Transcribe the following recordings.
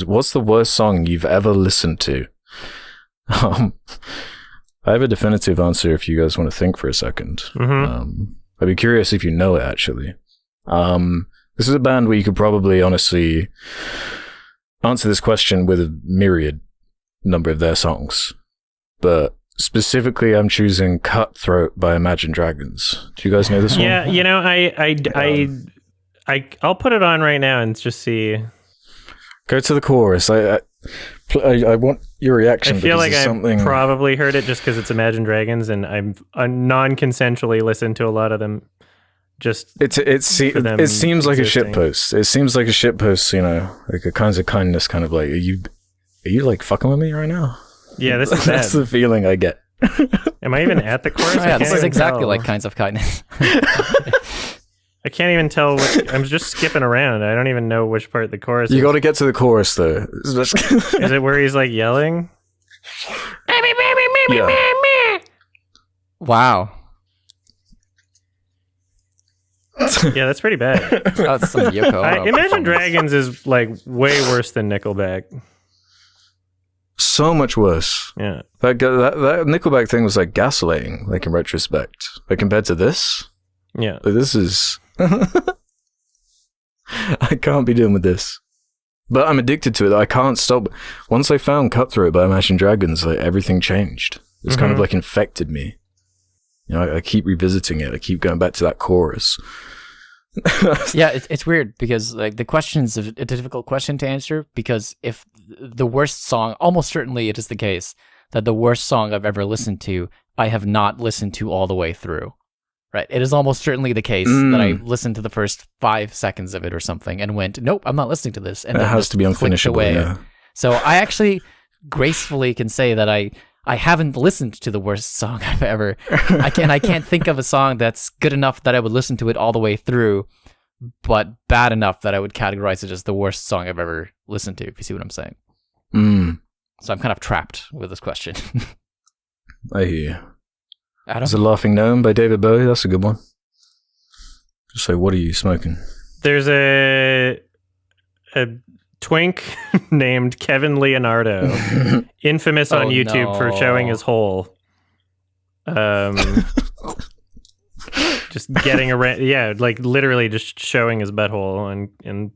What's the worst song you've ever listened to? I have a definitive answer if you guys want to think for a second. I'd be curious if you know it, actually. This is a band where you could probably honestly answer this question with a myriad number of their songs. But specifically, I'm choosing Cutthroat by Imagine Dragons. Do you guys know this one? Yeah, you know, I'll put it on right now and just see. Go to the chorus. I want your reaction. I feel like I've probably heard it just because it's Imagine Dragons, and I non-consensually listened to a lot of them. Just it seems like a shitpost. It seems like a shitpost. You know, like a kinds of kindness, kind of like, are you like fucking with me right now? Yeah, this is that's the feeling I get. Am I even at the chorus? Yeah, this is exactly like Kinds of Kindness. I can't even tell I'm just skipping around. I don't even know which part the chorus is. You got to get to the chorus, though. Is it where he's like yelling? Yeah. Wow. Yeah, that's pretty bad. That's some Yoko. Imagine Dragons is like way worse than Nickelback. So much worse. Yeah. That Nickelback thing was like gaslighting, like in retrospect. Like compared to this? Yeah. Like, this is... I can't be dealing with this. But I'm addicted to it. I can't stop. Once I found Cutthroat by Imagine Dragons, like everything changed. It's kind of like infected me. You know, I keep revisiting it. I keep going back to that chorus. Yeah, it's weird because like the question's a difficult question to answer, because if the worst song, almost certainly it is the case that the worst song I've ever listened to, I have not listened to all the way through. Right? It is almost certainly the case that I listened to the first 5 seconds of it or something and went, nope, I'm not listening to this. And it has to be unfinishable. Away. Yeah. So I actually gracefully can say that I haven't listened to the worst song I've ever. I can't think of a song that's good enough that I would listen to it all the way through, but bad enough that I would categorize it as the worst song I've ever listened to, if you see what I'm saying. So I'm kind of trapped with this question. I hear you. Adam? There's a Laughing Gnome by David Bowie. That's a good one. Just like, what are you smoking? There's a twink named Kevin Leonardo, infamous on YouTube for showing his hole. Just getting around, yeah, like literally just showing his butthole and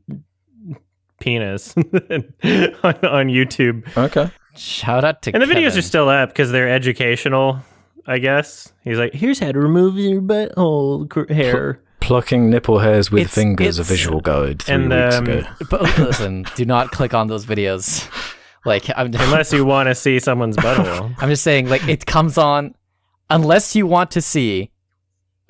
penis on YouTube. Okay. Shout out to And the Kevin. videos are still up because they're educational, I guess. He's like, here's how to remove your butthole hair. Plucking nipple hairs with fingers, a visual guide 3 weeks ago. But listen, do not click on those videos. Like, unless you want to see someone's butthole. I'm just saying, like, it comes on, unless you want to see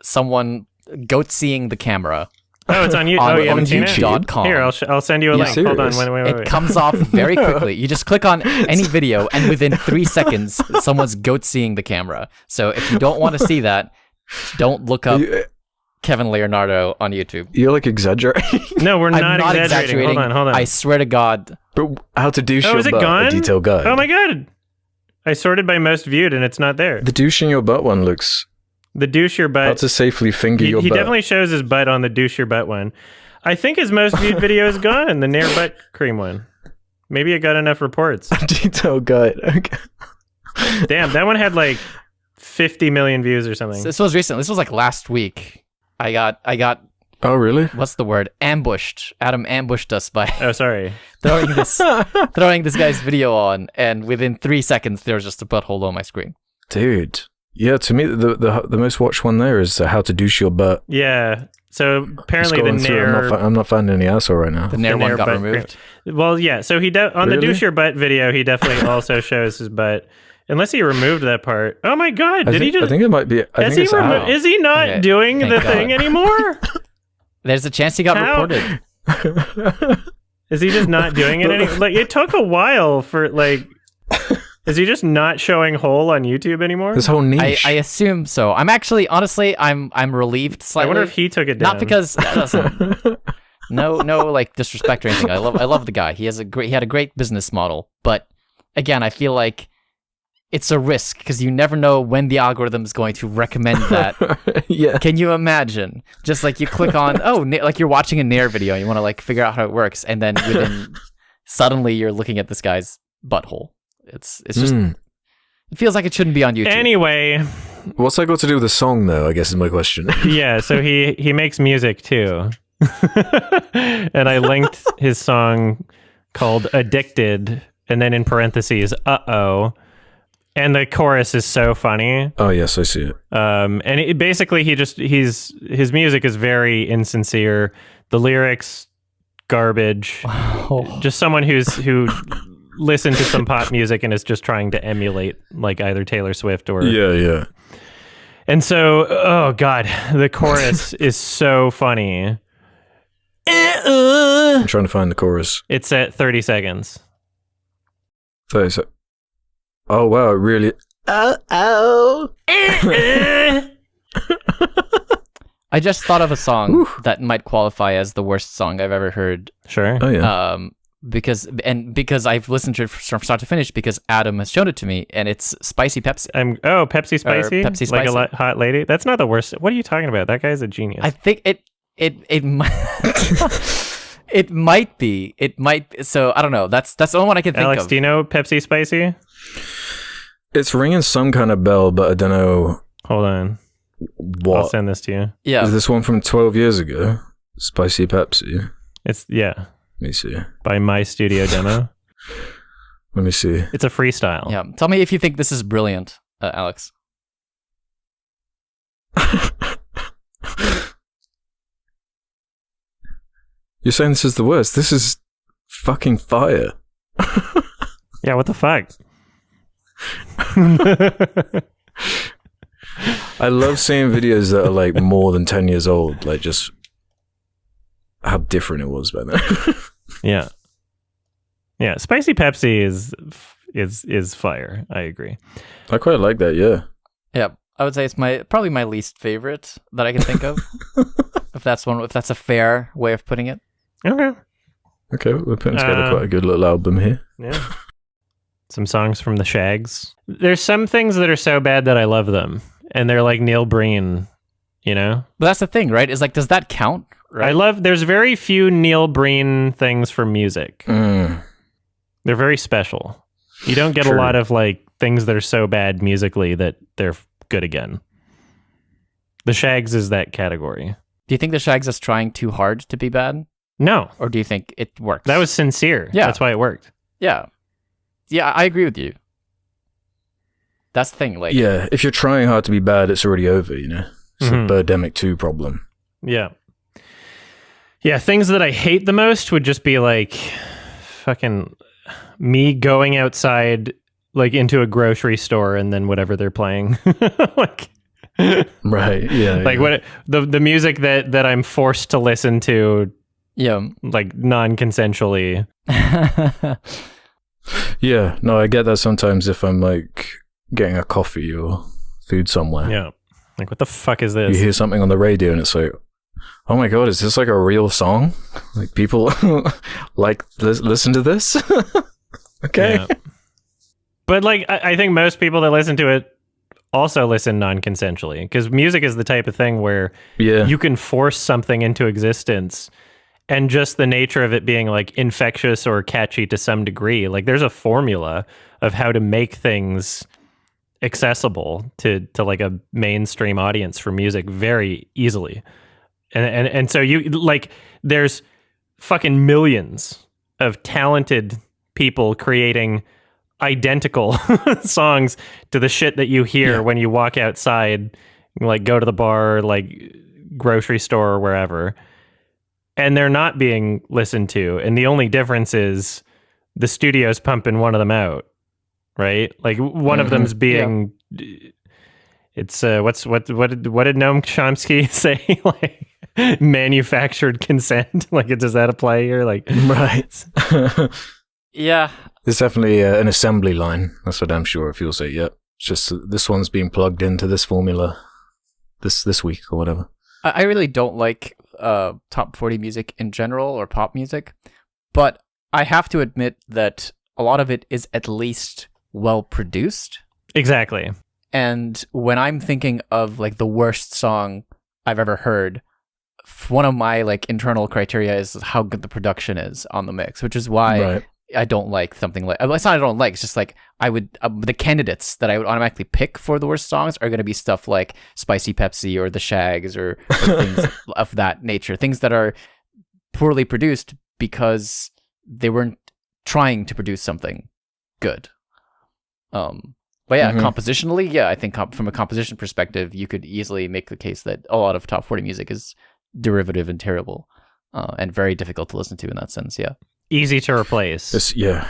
someone goat-seeing the camera. Oh, it's on YouTube. Oh, you haven't seen it? YouTube.com. Here, I'll send you a link. Serious? Hold on, wait. It comes off very quickly. You just click on any video, and within 3 seconds, someone's goat-seeing the camera. So if you don't want to see that, don't look up Kevin Leonardo on YouTube. You're like exaggerating. No, we're not exaggerating. Hold on. I swear to God. But how to douche your is it butt, gone? a detailed guide. Oh my God. I sorted by most viewed and it's not there. The douche in your butt one looks... The douche your butt. How to safely finger your butt. He definitely shows his butt on the douche your butt one. I think his most viewed video is gone, the Nair butt cream one. Maybe it got enough reports. A detailed guide. Okay. Damn, that one had like 50 million views or something. This was recent. This was like last week. I got. Oh really? What's the word? Ambushed. Adam ambushed us by. Oh, sorry. throwing this guy's video on, and within 3 seconds there was just a butthole on my screen. Dude. Yeah, to me the most watched one there is how to douche your butt. Yeah. So apparently the Nair... I'm not finding any asshole right now. The Nair one got removed. Well, yeah. So he on the douche your butt video, he definitely also shows his butt. Unless he removed that part. Oh my God! I think it might be. Is he not doing the thing anymore? There's a chance he got reported. Is he just not doing it anymore? Like, it took a while for like. Is he just not showing hole on YouTube anymore? This whole niche. I assume so. I'm actually, honestly, I'm relieved slightly. I wonder if he took it down. Not because no like disrespect or anything. I love the guy. He had a great business model. But again, I feel like it's a risk because you never know when the algorithm is going to recommend that. Yeah. Can you imagine? Just like you click on, like you're watching a Nair video and you want to like figure out how it works, and then within suddenly you're looking at this guy's butthole. It's just it feels like it shouldn't be on YouTube. Anyway, what's that got to do with the song, though? I guess is my question. yeah, so he makes music too, and I linked his song called "Addicted," and then in parentheses, "Uh-oh." And the chorus is so funny. Oh yes, I see it. And basically his music is very insincere. The lyrics, garbage. Just someone who listened to some pop music and is just trying to emulate like either Taylor Swift or yeah. And so, oh god, the chorus is so funny. I'm trying to find the chorus. It's at 30 seconds. 30 seconds. Oh wow, really? Oh. I just thought of a song that might qualify as the worst song I've ever heard. Sure. Oh yeah. Because I've listened to it from start to finish because Adam has shown it to me, and it's Spicy Pepsi. Pepsi Spicy? Pepsi Spicy. Like a hot lady? That's not the worst. What are you talking about? That guy's a genius. I think it might it might be. So I don't know. That's the only one I can think Alex, of. do you know Pepsi Spicy? It's ringing some kind of bell, but I don't know. Hold on. What? I'll send this to you. Yeah. Is this one from 12 years ago? Spicy Pepsi. It's Let me see. by My Studio Demo. Let me see. It's a freestyle. Yeah. Tell me if you think this is brilliant, Alex. You're saying this is the worst? This is fucking fire. Yeah, what the fuck? I love seeing videos that are like more than 10 years old, like just how different it was back then. Yeah, Spicy Pepsi is fire. I agree. I quite like that, yeah. Yeah, I would say it's probably my least favorite that I can think of. if that's a fair way of putting it. Okay, we're putting together quite a good little album here. Yeah. Some songs from the Shags. There's some things that are so bad that I love them, and they're like Neil Breen, you know? But that's the thing, right? Is like, does that count? Right? There's very few Neil Breen things for music. They're very special. You don't get a lot of like things that are so bad musically that they're good again. The Shags is that category. Do you think the Shags is trying too hard to be bad? No. Or do you think it works? That was sincere. Yeah. That's why it worked. Yeah. Yeah, I agree with you. That's the thing. Like, yeah, if you're trying hard to be bad, it's already over, you know? It's a Birdemic 2 problem. Yeah. Yeah, things that I hate the most would just be like fucking me going outside like into a grocery store and then whatever they're playing. Like right, yeah. Like what the music that I'm forced to listen to like non-consensually. Yeah, no, I get that sometimes if I'm like getting a coffee or food somewhere. Yeah. Like, what the fuck is this? You hear something on the radio and it's like, oh my god, is this like a real song? Like people like listen to this? Okay. Yeah. But like, I think most people that listen to it also listen non-consensually, because music is the type of thing where you can force something into existence. And just the nature of it being like infectious or catchy to some degree, like there's a formula of how to make things accessible to like a mainstream audience for music very easily. And so you like there's fucking millions of talented people creating identical songs to the shit that you hear when you walk outside, like go to the bar, like grocery store or wherever. And they're not being listened to. And the only difference is the studio's pumping one of them out, right? Like one of them's being, it's, what did Noam Chomsky say? Like manufactured consent? Like, does that apply here? Like, right. Yeah. There's definitely an assembly line. That's what I'm sure if you'll say, yeah. It's just this one's being plugged into this formula this week or whatever. I really don't like top 40 music in general or pop music, but I have to admit that a lot of it is at least well produced. Exactly. And when I'm thinking of like the worst song I've ever heard, one of my like internal criteria is how good the production is on the mix, which is why I don't like something like, it's not I don't like, it's just like I would, the candidates that I would automatically pick for the worst songs are going to be stuff like Spicy Pepsi or The Shags or things of that nature. Things that are poorly produced because they weren't trying to produce something good. But yeah, compositionally, I think from a composition perspective, you could easily make the case that a lot of top 40 music is derivative and terrible, and very difficult to listen to in that sense. Yeah. Easy to replace. Yeah.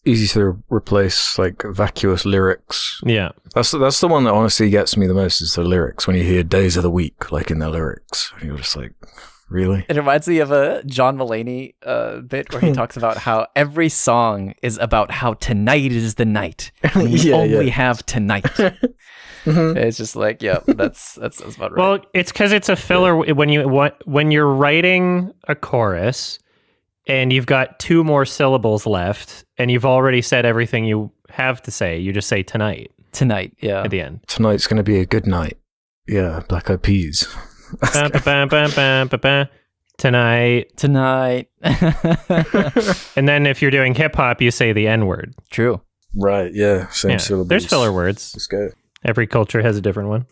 Easy to replace, like vacuous lyrics. Yeah. That's the one that honestly gets me the most, is the lyrics. When you hear days of the week, like in the lyrics, you're just like, really? It reminds me of a John Mulaney bit where he talks about how every song is about how tonight is the night. We only have tonight. It's just like, that's about right. Well, it's because it's a filler. When you're writing a chorus and you've got 2 more syllables left and you've already said everything you have to say, you just say tonight. Tonight, yeah. At the end. Tonight's going to be a good night. Yeah, Black Eyed Peas. Tonight. And then if you're doing hip hop, you say the N word. True. Right, yeah. Same syllables. There's filler words. Let's go. Every culture has a different one.